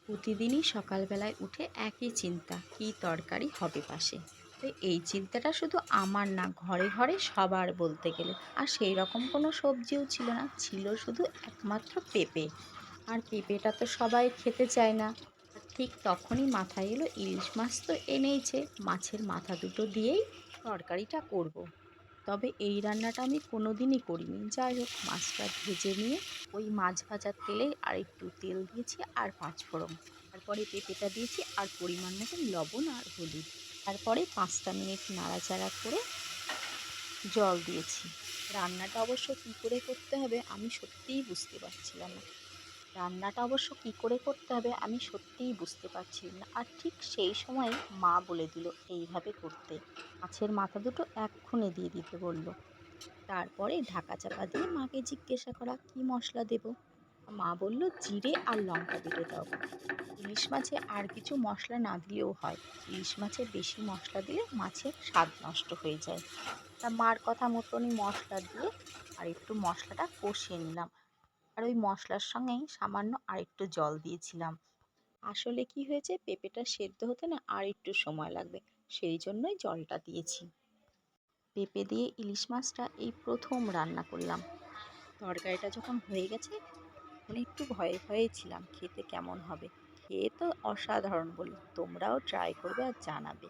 প্রতিদিনই সকালবেলায় উঠে একই চিন্তা, কী তরকারি হবে পাশে। তো এই চিন্তাটা শুধু আমার না, ঘরে ঘরে সবার বলতে গেলে। আর সেই রকম কোনো সবজিও ছিল না, ছিল শুধু একমাত্র পেঁপে। আর পেঁপেটা তো সবাই খেতে চায় না। আর ঠিক তখনই মাথায় এলো ইলিশ মাছ তো এনেইছে, মাছের মাথা দুটো দিয়েই তরকারিটা করব। তবে এই রান্নাটা আমি কোনোদিনই করিনি। যাই হোক, মাছটা ভেজে নিয়ে ওই মাছ ভাজার তেলেই আর একটু তেল দিয়েছি আর পাঁচফোড়ন, তারপরে পেঁপেটা দিয়েছি আর পরিমাণ মতন লবণ আর হলুদ। তারপরে 5টা মিনিট নাড়াচাড়া করে জল দিয়েছি। রান্নাটা অবশ্য কী করে করতে হবে আমি সত্যিই বুঝতে পারছিলাম না। রান্নাটা অবশ্য কী করে করতে হবে আমি সত্যিই বুঝতে পারছিলাম না। আর ঠিক সেই সময় মা বলে দিল এইভাবে করতে। মাছের মাথা দুটো এক্ষুনি দিয়ে দিতে বলল। তারপরে ঢাকা চাপা দিয়ে মাকে জিজ্ঞাসা করা কী মশলা দেব। মা বলল জিরে আর লঙ্কা দুটো দাও। ইলিশ মাছে আর কিছু মশলা না দিলেও হয়, ইলিশ মাছে বেশি মশলা দিলে মাছের স্বাদ নষ্ট হয়ে যায়। তা মার কথা মতনই মশলা দিয়ে আর একটু মশলাটা কষিয়ে নিলাম। আর ওই মশলার সঙ্গেই সামান্য আর একটু জল দিয়েছিলাম। আসলে কি হয়েছে, পেঁপেটা সেদ্ধ হতে না আর একটু সময় লাগবে, সেই জন্যই জলটা দিয়েছি। পেঁপে দিয়ে ইলিশ মাছটা এই প্রথম রান্না করলাম। তরকারিটা যখন হয়ে গেছে তখন একটু ভয়ে ভয়েই ছিলাম খেতে কেমন হবে। খেয়ে তো অসাধারণ বলি, তোমরাও ট্রাই করবে আর জানাবে।